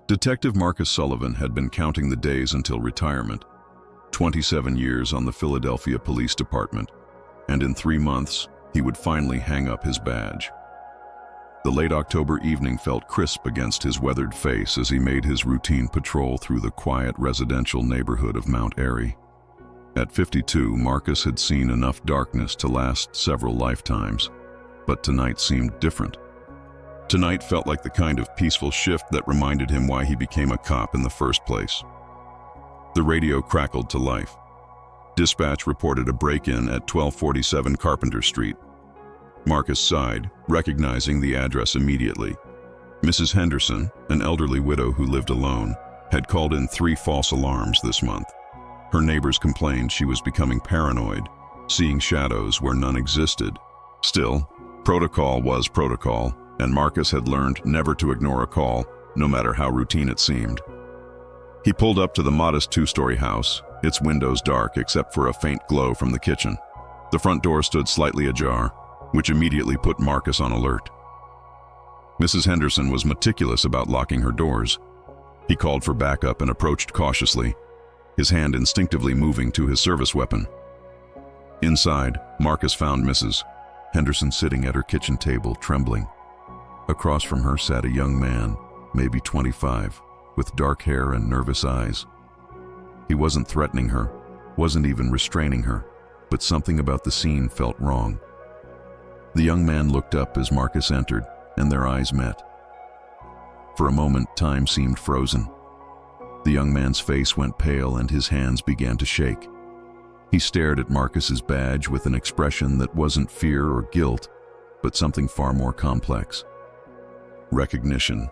Detective Marcus Sullivan had been counting the days until retirement. 27 years on the Philadelphia Police Department, and in 3 months, he would finally hang up his badge. The late October evening felt crisp against his weathered face as he made his routine patrol through the quiet residential neighborhood of Mount Airy. At 52, Marcus had seen enough darkness to last several lifetimes, but tonight seemed different. Tonight felt like the kind of peaceful shift that reminded him why he became a cop in the first place. The radio crackled to life. Dispatch reported a break-in at 1247 Carpenter Street. Marcus sighed, recognizing the address immediately. Mrs. Henderson, an elderly widow who lived alone, had called in 3 false alarms this month. Her neighbors complained she was becoming paranoid, seeing shadows where none existed. Still, protocol was protocol, and Marcus had learned never to ignore a call, no matter how routine it seemed. He pulled up to the modest 2-story house, its windows dark except for a faint glow from the kitchen. The front door stood slightly ajar, which immediately put Marcus on alert. Mrs. Henderson was meticulous about locking her doors. He called for backup and approached cautiously, his hand instinctively moving to his service weapon. Inside, Marcus found Mrs. Henderson sitting at her kitchen table, trembling. Across from her sat a young man, maybe 25, with dark hair and nervous eyes. He wasn't threatening her, wasn't even restraining her, but something about the scene felt wrong. The young man looked up as Marcus entered, and their eyes met. For a moment, time seemed frozen. The young man's face went pale and his hands began to shake. He stared at Marcus's badge with an expression that wasn't fear or guilt, but something far more complex. Recognition.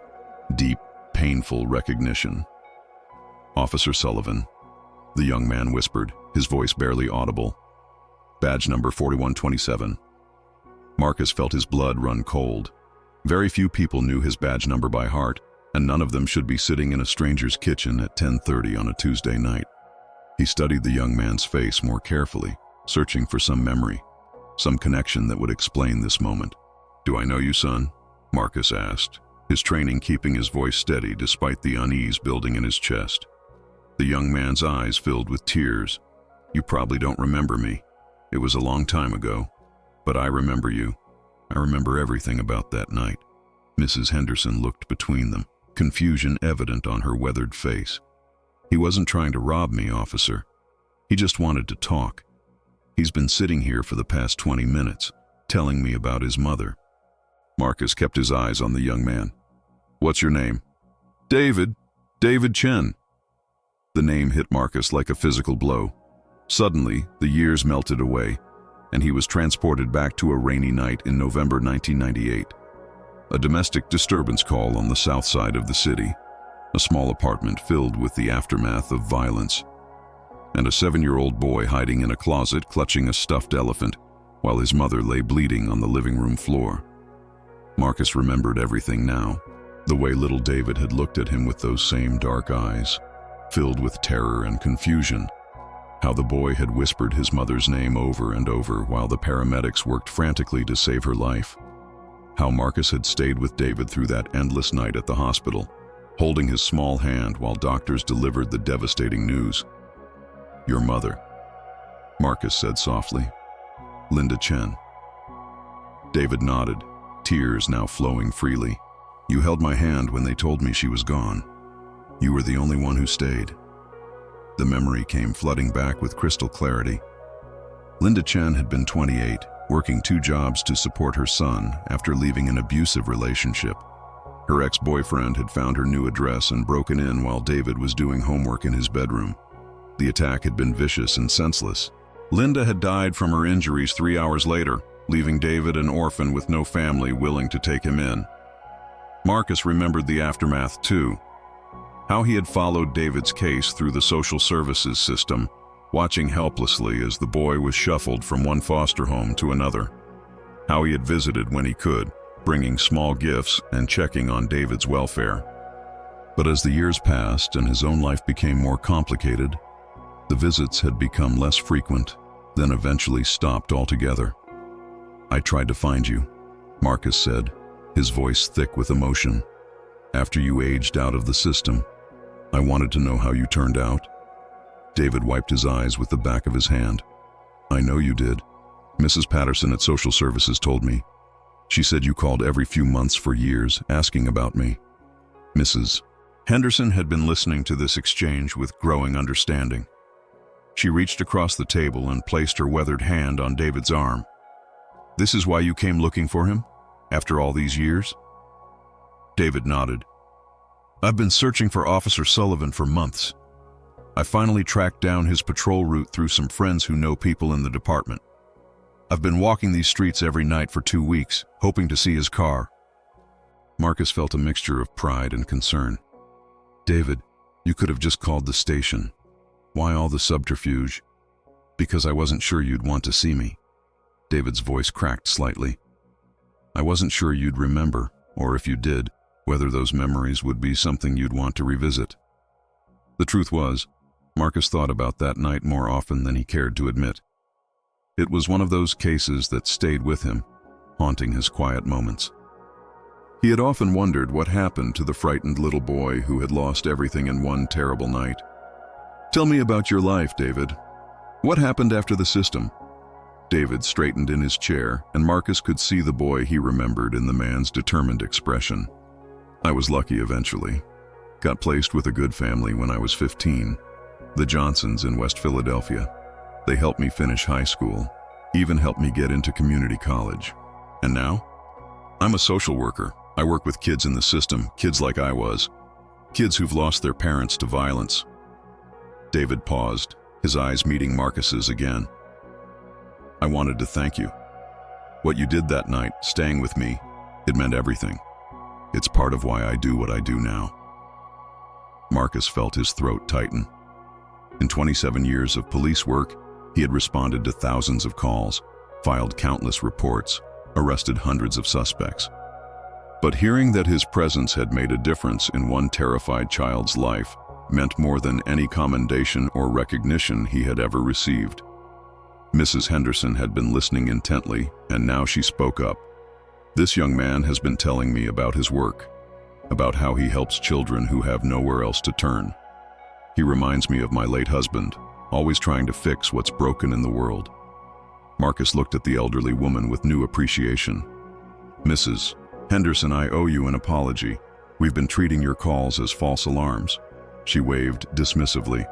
Deep, painful recognition. "Officer Sullivan," the young man whispered, his voice barely audible. "Badge number 4127. Marcus felt his blood run cold. Very few people knew his badge number by heart, and none of them should be sitting in a stranger's kitchen at 10:30 on a Tuesday night. He studied the young man's face more carefully, searching for some memory, some connection that would explain this moment. "Do I know you, son?" Marcus asked, his training keeping his voice steady despite the unease building in his chest. The young man's eyes filled with tears. "You probably don't remember me. It was a long time ago. But I remember you. I remember everything about that night." Mrs. Henderson looked between them, confusion evident on her weathered face. "He wasn't trying to rob me, officer. He just wanted to talk. He's been sitting here for the past 20 minutes, telling me about his mother." Marcus kept his eyes on the young man. "What's your name?" "David. David Chen." The name hit Marcus like a physical blow. Suddenly, the years melted away, and he was transported back to a rainy night in November 1998. A domestic disturbance call on the south side of the city, a small apartment filled with the aftermath of violence, and a 7-year-old boy hiding in a closet clutching a stuffed elephant while his mother lay bleeding on the living room floor. Marcus remembered everything now, the way little David had looked at him with those same dark eyes, filled with terror and confusion. How the boy had whispered his mother's name over and over while the paramedics worked frantically to save her life. How Marcus had stayed with David through that endless night at the hospital, holding his small hand while doctors delivered the devastating news. "Your mother," Marcus said softly. "Linda Chen." David nodded, tears now flowing freely. "You held my hand when they told me she was gone. You were the only one who stayed." The memory came flooding back with crystal clarity. Linda Chen had been 28, working 2 jobs to support her son after leaving an abusive relationship. Her ex-boyfriend had found her new address and broken in while David was doing homework in his bedroom. The attack had been vicious and senseless. Linda had died from her injuries 3 hours later, leaving David an orphan with no family willing to take him in. Marcus remembered the aftermath too. How he had followed David's case through the social services system, watching helplessly as the boy was shuffled from one foster home to another. How he had visited when he could, bringing small gifts and checking on David's welfare. But as the years passed and his own life became more complicated, the visits had become less frequent, then eventually stopped altogether. "I tried to find you," Marcus said, his voice thick with emotion. After you aged out of the system, I wanted to know how you turned out. David wiped his eyes with the back of his hand. I know you did. Mrs. Patterson at Social Services told me. She said you called every few months for years, asking about me. Mrs. Henderson had been listening to this exchange with growing understanding. She reached across the table and placed her weathered hand on David's arm. This is why you came looking for him, after all these years? David nodded. I've been searching for Officer Sullivan for months. I finally tracked down his patrol route through some friends who know people in the department. I've been walking these streets every night for 2 weeks, hoping to see his car. Marcus felt a mixture of pride and concern. David, you could have just called the station. Why all the subterfuge? Because I wasn't sure you'd want to see me. David's voice cracked slightly. I wasn't sure you'd remember, or if you did, whether those memories would be something you'd want to revisit. The truth was, Marcus thought about that night more often than he cared to admit. It was one of those cases that stayed with him, haunting his quiet moments. He had often wondered what happened to the frightened little boy who had lost everything in one terrible night. Tell me about your life, David. What happened after the system? David straightened in his chair, and Marcus could see the boy he remembered in the man's determined expression. I was lucky eventually. Got placed with a good family when I was 15, the Johnsons in West Philadelphia. They helped me finish high school, even helped me get into community college. And now? I'm a social worker. I work with kids in the system, kids like I was. Kids who've lost their parents to violence. David paused, his eyes meeting Marcus's again. I wanted to thank you. What you did that night, staying with me, it meant everything. It's part of why I do what I do now. Marcus felt his throat tighten. In 27 years of police work, he had responded to thousands of calls, filed countless reports, arrested hundreds of suspects. But hearing that his presence had made a difference in one terrified child's life meant more than any commendation or recognition he had ever received. Mrs. Henderson had been listening intently, and now she spoke up. This young man has been telling me about his work, about how he helps children who have nowhere else to turn. He reminds me of my late husband, always trying to fix what's broken in the world. Marcus looked at the elderly woman with new appreciation. Mrs. Henderson, I owe you an apology. We've been treating your calls as false alarms. She waved dismissively.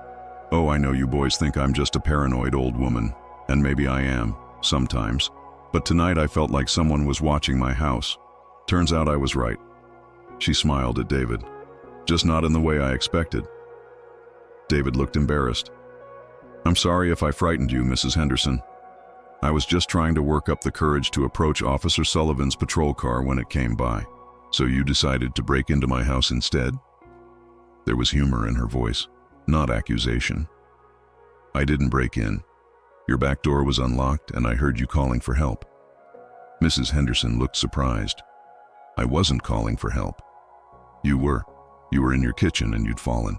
Oh, I know you boys think I'm just a paranoid old woman, and maybe I am, sometimes. But tonight I felt like someone was watching my house. Turns out I was right. She smiled at David. Just not in the way I expected. David looked embarrassed. I'm sorry if I frightened you, Mrs. Henderson. I was just trying to work up the courage to approach Officer Sullivan's patrol car when it came by. So you decided to break into my house instead? There was humor in her voice, not accusation. I didn't break in. Your back door was unlocked and I heard you calling for help. Mrs. Henderson looked surprised. I wasn't calling for help. You were. You were in your kitchen and you'd fallen.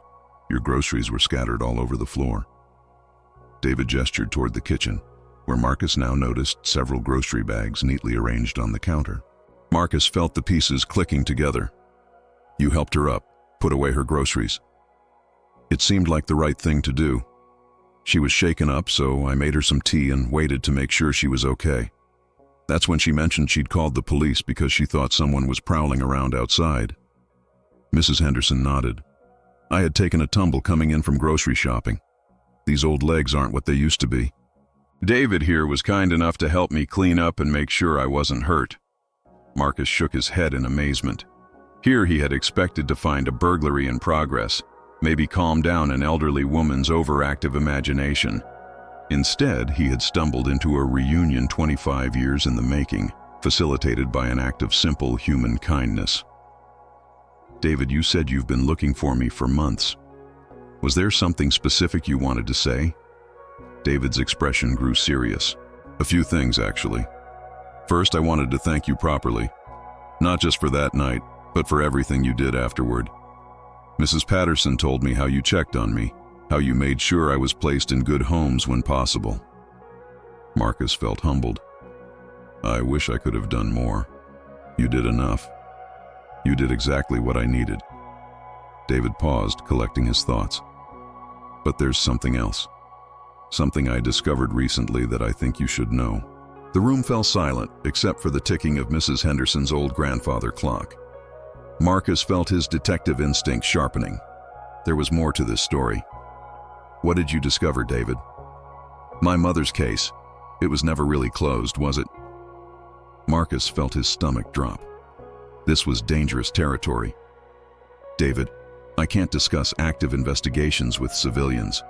Your groceries were scattered all over the floor. David gestured toward the kitchen, where Marcus now noticed several grocery bags neatly arranged on the counter. Marcus felt the pieces clicking together. You helped her up, put away her groceries. It seemed like the right thing to do. She was shaken up, so I made her some tea and waited to make sure she was okay. That's when she mentioned she'd called the police because she thought someone was prowling around outside. Mrs. Henderson nodded. I had taken a tumble coming in from grocery shopping. These old legs aren't what they used to be. David here was kind enough to help me clean up and make sure I wasn't hurt. Marcus shook his head in amazement. Here he had expected to find a burglary in progress, maybe calm down an elderly woman's overactive imagination. Instead, he had stumbled into a reunion 25 years in the making, facilitated by an act of simple human kindness. David, you said you've been looking for me for months. Was there something specific you wanted to say? David's expression grew serious. A few things, actually. First, I wanted to thank you properly. Not just for that night, but for everything you did afterward. Mrs. Patterson told me how you checked on me, how you made sure I was placed in good homes when possible. Marcus felt humbled. I wish I could have done more. You did enough. You did exactly what I needed. David paused, collecting his thoughts. But there's something else. Something I discovered recently that I think you should know. The room fell silent, except for the ticking of Mrs. Henderson's old grandfather clock. Marcus felt his detective instinct sharpening. There was more to this story. What did you discover, David? My mother's case. It was never really closed, was it? Marcus felt his stomach drop. This was dangerous territory. David, I can't discuss active investigations with civilians.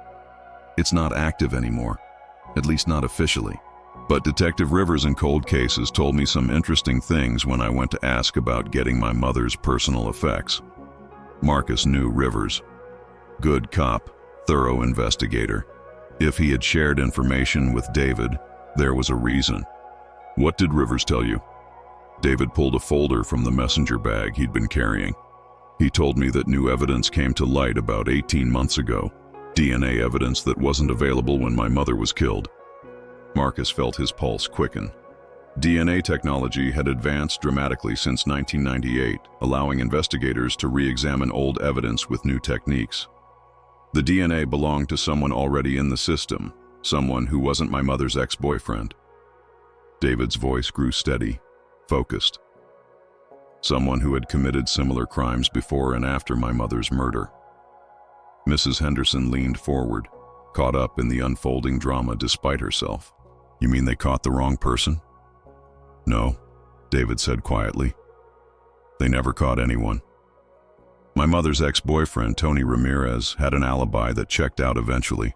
It's not active anymore, at least not officially. But Detective Rivers in cold cases told me some interesting things when I went to ask about getting my mother's personal effects. Marcus knew Rivers. Good cop, thorough investigator. If he had shared information with David, there was a reason. What did Rivers tell you? David pulled a folder from the messenger bag he'd been carrying. He told me that new evidence came to light about 18 months ago. DNA evidence that wasn't available when my mother was killed. Marcus felt his pulse quicken. DNA technology had advanced dramatically since 1998, allowing investigators to re-examine old evidence with new techniques. The DNA belonged to someone already in the system, someone who wasn't my mother's ex-boyfriend. David's voice grew steady, focused. Someone who had committed similar crimes before and after my mother's murder. Mrs. Henderson leaned forward, caught up in the unfolding drama despite herself. You mean they caught the wrong person? No, David said quietly. They never caught anyone. My mother's ex-boyfriend, Tony Ramirez, had an alibi that checked out eventually,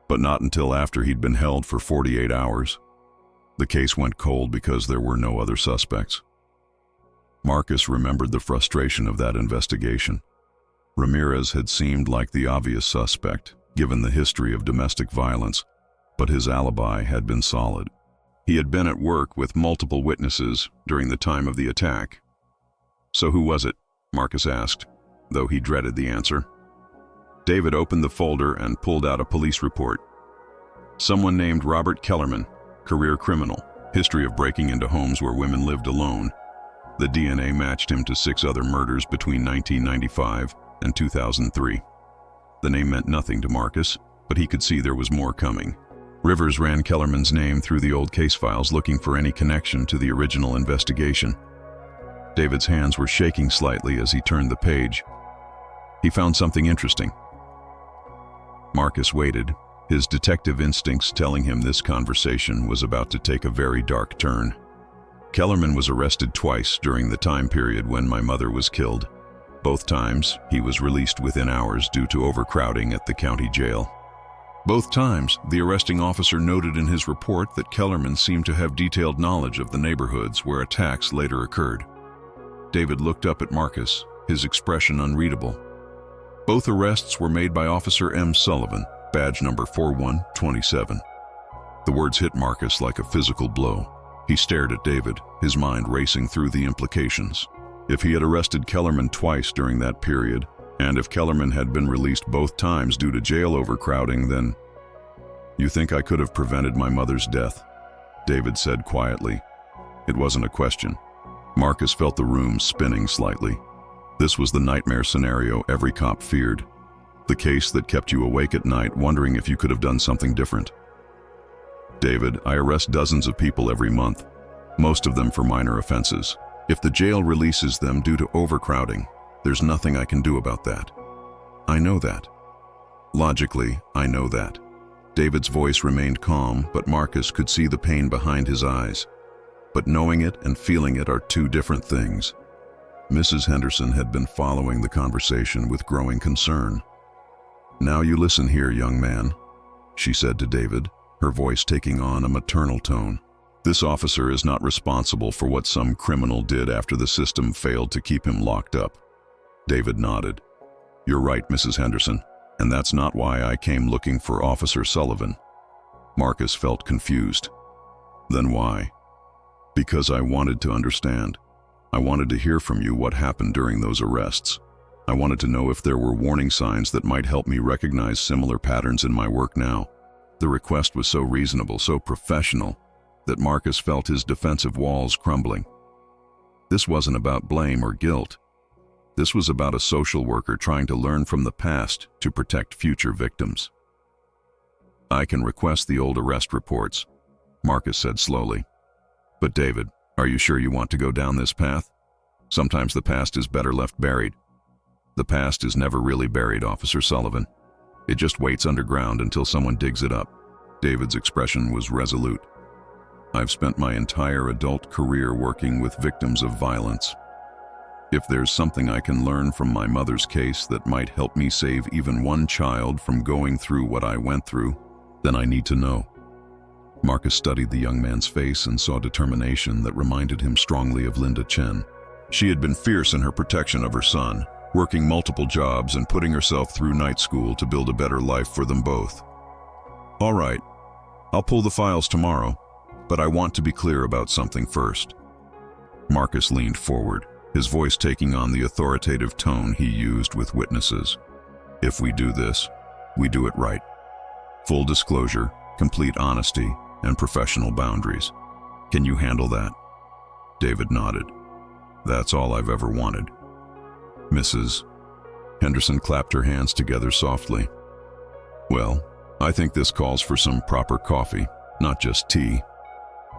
but not until after he'd been held for 48 hours. The case went cold because there were no other suspects. Marcus remembered the frustration of that investigation. Ramirez had seemed like the obvious suspect, given the history of domestic violence, but his alibi had been solid. He had been at work with multiple witnesses during the time of the attack. So who was it? Marcus asked, though he dreaded the answer. David opened the folder and pulled out a police report. Someone named Robert Kellerman, career criminal, history of breaking into homes where women lived alone. The DNA matched him to 6 other murders between 1995 and 2003. The name meant nothing to Marcus, but he could see there was more coming. Rivers ran Kellerman's name through the old case files looking for any connection to the original investigation. David's hands were shaking slightly as he turned the page. He found something interesting. Marcus waited, his detective instincts telling him this conversation was about to take a very dark turn. Kellerman was arrested twice during the time period when my mother was killed. Both times, he was released within hours due to overcrowding at the county jail. Both times, the arresting officer noted in his report that Kellerman seemed to have detailed knowledge of the neighborhoods where attacks later occurred. David looked up at Marcus, his expression unreadable. Both arrests were made by Officer M. Sullivan, badge number 4127. The words hit Marcus like a physical blow. He stared at David, his mind racing through the implications. If he had arrested Kellerman twice during that period, and if Kellerman had been released both times due to jail overcrowding, then... You think I could have prevented my mother's death? David said quietly. It wasn't a question. Marcus felt the room spinning slightly. This was the nightmare scenario every cop feared. The case that kept you awake at night wondering if you could have done something different. David, I arrest dozens of people every month, most of them for minor offenses. If the jail releases them due to overcrowding, there's nothing I can do about that. I know that. Logically, I know that. David's voice remained calm, but Marcus could see the pain behind his eyes. But knowing it and feeling it are two different things. Mrs. Henderson had been following the conversation with growing concern. Now you listen here, young man, she said to David, her voice taking on a maternal tone. This officer is not responsible for what some criminal did after the system failed to keep him locked up. David nodded. You're right, Mrs. Henderson, and that's not why I came looking for Officer Sullivan. Marcus felt confused. Then why? Because I wanted to understand. I wanted to hear from you what happened during those arrests. I wanted to know if there were warning signs that might help me recognize similar patterns in my work now. The request was so reasonable, so professional, that Marcus felt his defensive walls crumbling. This wasn't about blame or guilt. This was about a social worker trying to learn from the past to protect future victims. "I can request the old arrest reports," Marcus said slowly. "But David, are you sure you want to go down this path? Sometimes the past is better left buried." "The past is never really buried, Officer Sullivan. It just waits underground until someone digs it up." David's expression was resolute. "I've spent my entire adult career working with victims of violence. If there's something I can learn from my mother's case that might help me save even one child from going through what I went through, then I need to know." Marcus studied the young man's face and saw determination that reminded him strongly of Linda Chen. She had been fierce in her protection of her son, working multiple jobs and putting herself through night school to build a better life for them both. "All right, I'll pull the files tomorrow, but I want to be clear about something first." Marcus leaned forward, his voice taking on the authoritative tone he used with witnesses. "If we do this, we do it right. Full disclosure, complete honesty, and professional boundaries. Can you handle that?" David nodded. "That's all I've ever wanted." Mrs. Henderson clapped her hands together softly. "Well, I think this calls for some proper coffee, not just tea.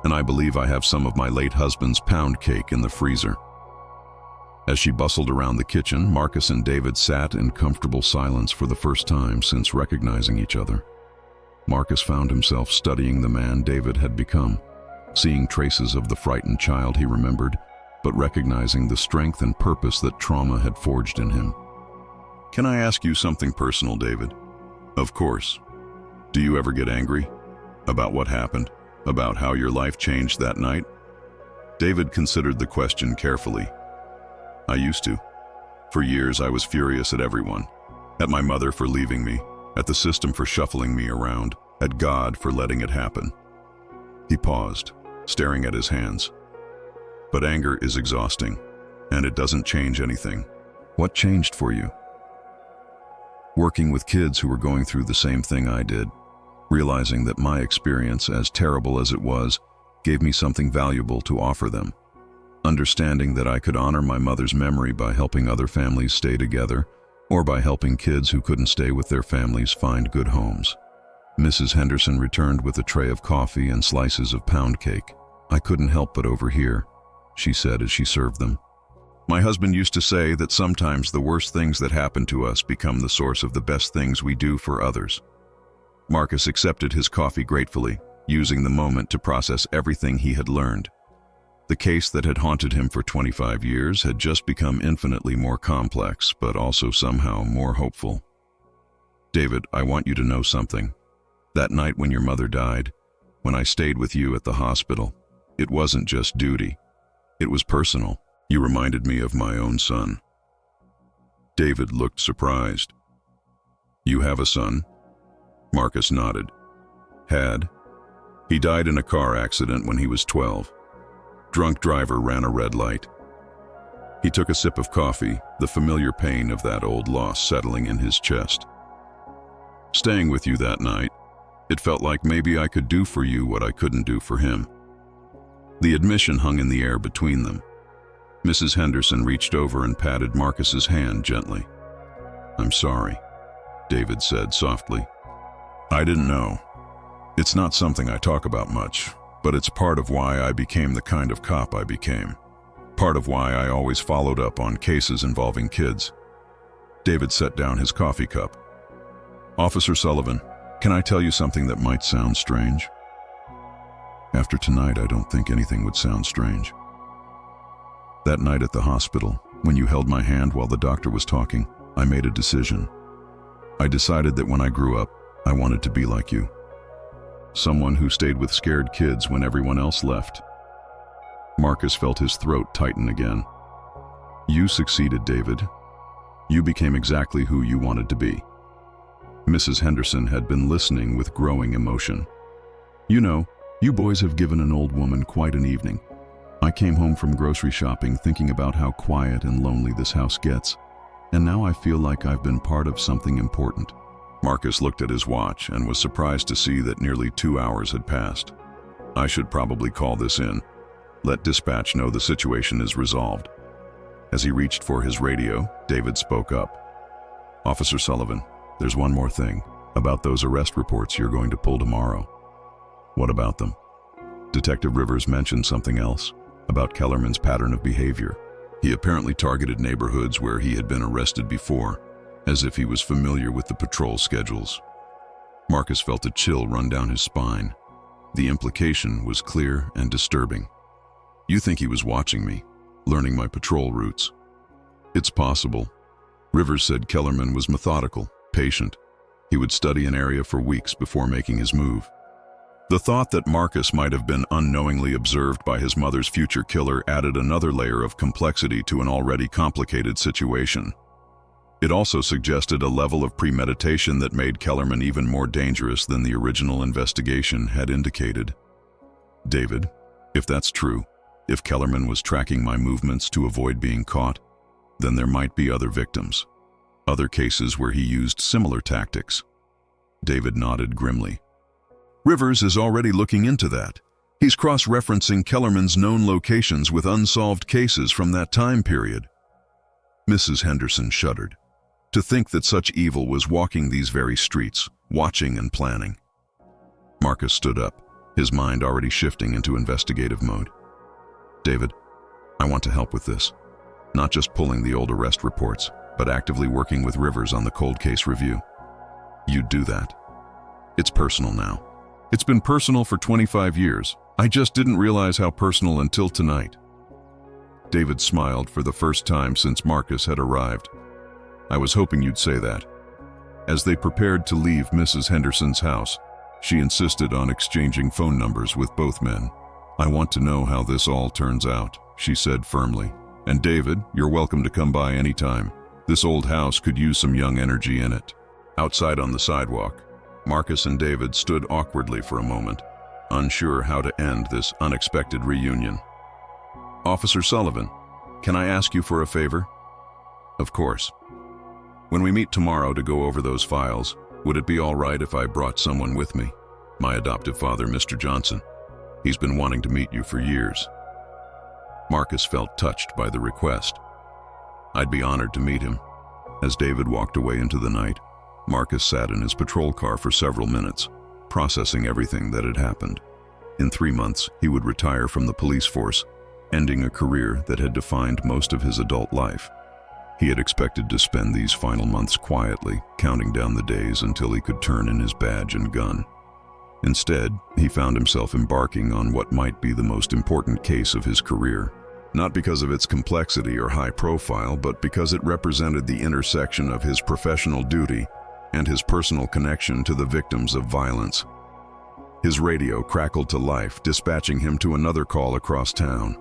And I believe I have some of my late husband's pound cake in the freezer." As she bustled around the kitchen, Marcus and David sat in comfortable silence for the first time since recognizing each other. Marcus found himself studying the man David had become, seeing traces of the frightened child he remembered, but recognizing the strength and purpose that trauma had forged in him. "Can I ask you something personal, David?" "Of course. Do you ever get angry? About what happened? About how your life changed that night?" David considered the question carefully. "I used to. For years I was furious at everyone. At my mother for leaving me, at the system for shuffling me around, at God for letting it happen." He paused, staring at his hands. "But anger is exhausting, and it doesn't change anything." "What changed for you?" "Working with kids who were going through the same thing I did, realizing that my experience, as terrible as it was, gave me something valuable to offer them. Understanding that I could honor my mother's memory by helping other families stay together, or by helping kids who couldn't stay with their families find good homes." Mrs. Henderson returned with a tray of coffee and slices of pound cake. "I couldn't help but overhear," she said as she served them. "My husband used to say that sometimes the worst things that happen to us become the source of the best things we do for others." Marcus accepted his coffee gratefully, using the moment to process everything he had learned. The case that had haunted him for 25 years had just become infinitely more complex, but also somehow more hopeful. "David, I want you to know something. That night when your mother died, when I stayed with you at the hospital, it wasn't just duty. It was personal. You reminded me of my own son." David looked surprised. "You have a son?" Marcus nodded. "Had. He died in a car accident when he was 12. Drunk driver ran a red light." He took a sip of coffee, the familiar pain of that old loss settling in his chest. "Staying with you that night, it felt like maybe I could do for you what I couldn't do for him." The admission hung in the air between them. Mrs. Henderson reached over and patted Marcus's hand gently. "I'm sorry," David said softly. "I didn't know. It's not something I talk about much, but it's part of why I became the kind of cop I became. Part of why I always followed up on cases involving kids." David set down his coffee cup. "Officer Sullivan, can I tell you something that might sound strange?" "After tonight, I don't think anything would sound strange." "That night at the hospital, when you held my hand while the doctor was talking, I made a decision. I decided that when I grew up, I wanted to be like you. Someone who stayed with scared kids when everyone else left." Marcus felt his throat tighten again. "You succeeded, David. You became exactly who you wanted to be." Mrs. Henderson had been listening with growing emotion. "You know, you boys have given an old woman quite an evening. I came home from grocery shopping thinking about how quiet and lonely this house gets, and now I feel like I've been part of something important." Marcus looked at his watch and was surprised to see that nearly 2 hours had passed. "I should probably call this in. Let dispatch know the situation is resolved." As he reached for his radio, David spoke up. "Officer Sullivan, there's one more thing about those arrest reports you're going to pull tomorrow." "What about them?" Detective Rivers mentioned something else, about Kellerman's pattern of behavior. He apparently targeted neighborhoods where he had been arrested before, as if he was familiar with the patrol schedules. Marcus felt a chill run down his spine. The implication was clear and disturbing. "You think he was watching me, learning my patrol routes?" "It's possible." Rivers said Kellerman was methodical, patient. He would study an area for weeks before making his move. The thought that Marcus might have been unknowingly observed by his mother's future killer added another layer of complexity to an already complicated situation. It also suggested a level of premeditation that made Kellerman even more dangerous than the original investigation had indicated. "David, if that's true, if Kellerman was tracking my movements to avoid being caught, then there might be other victims, other cases where he used similar tactics." David nodded grimly. "Rivers is already looking into that. He's cross-referencing Kellerman's known locations with unsolved cases from that time period." Mrs. Henderson shuddered. To think that such evil was walking these very streets, watching and planning. Marcus stood up, his mind already shifting into investigative mode. "David, I want to help with this. Not just pulling the old arrest reports, but actively working with Rivers on the cold case review." "You'd do that." "It's personal now. It's been personal for 25 years. I just didn't realize how personal until tonight." David smiled for the first time since Marcus had arrived. "I was hoping you'd say that." As they prepared to leave Mrs. Henderson's house, she insisted on exchanging phone numbers with both men. "I want to know how this all turns out," she said firmly. "And David, you're welcome to come by anytime. This old house could use some young energy in it." Outside on the sidewalk, Marcus and David stood awkwardly for a moment, unsure how to end this unexpected reunion. "Officer Sullivan, can I ask you for a favor?" "Of course." "When we meet tomorrow to go over those files, would it be all right if I brought someone with me? My adoptive father, Mr. Johnson. He's been wanting to meet you for years." Marcus felt touched by the request. "I'd be honored to meet him." As David walked away into the night, Marcus sat in his patrol car for several minutes, processing everything that had happened. In 3 months, he would retire from the police force, ending a career that had defined most of his adult life. He had expected to spend these final months quietly, counting down the days until he could turn in his badge and gun. Instead, he found himself embarking on what might be the most important case of his career. Not because of its complexity or high profile, but because it represented the intersection of his professional duty and his personal connection to the victims of violence. His radio crackled to life, dispatching him to another call across town.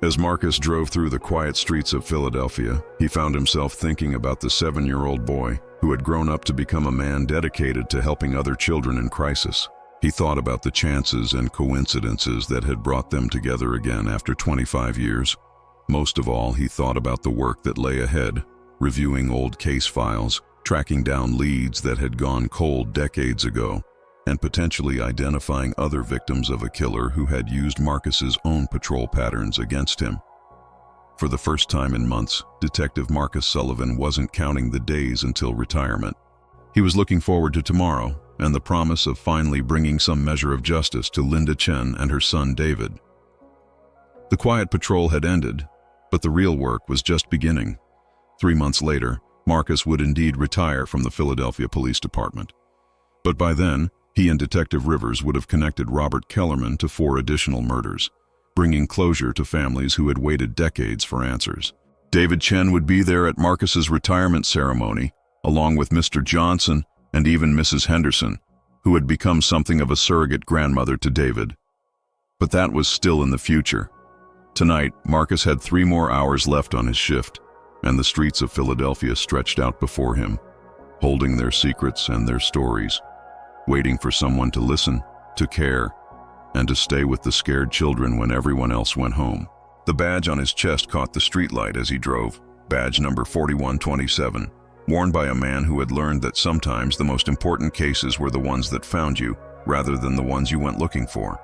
As Marcus drove through the quiet streets of Philadelphia, he found himself thinking about the 7-year-old boy who had grown up to become a man dedicated to helping other children in crisis. He thought about the chances and coincidences that had brought them together again after 25 years. Most of all, he thought about the work that lay ahead, reviewing old case files, tracking down leads that had gone cold decades ago, and potentially identifying other victims of a killer who had used Marcus's own patrol patterns against him. For the first time in months, Detective Marcus Sullivan wasn't counting the days until retirement. He was looking forward to tomorrow and the promise of finally bringing some measure of justice to Linda Chen and her son David. The quiet patrol had ended, but the real work was just beginning. 3 months later, Marcus would indeed retire from the Philadelphia Police Department. But by then, he and Detective Rivers would have connected Robert Kellerman to 4 additional murders, bringing closure to families who had waited decades for answers. David Chen would be there at Marcus's retirement ceremony, along with Mr. Johnson and even Mrs. Henderson, who had become something of a surrogate grandmother to David. But that was still in the future. Tonight, Marcus had 3 more hours left on his shift, and the streets of Philadelphia stretched out before him, holding their secrets and their stories, waiting for someone to listen, to care, and to stay with the scared children when everyone else went home. The badge on his chest caught the streetlight as he drove, badge number 4127, worn by a man who had learned that sometimes the most important cases were the ones that found you, rather than the ones you went looking for.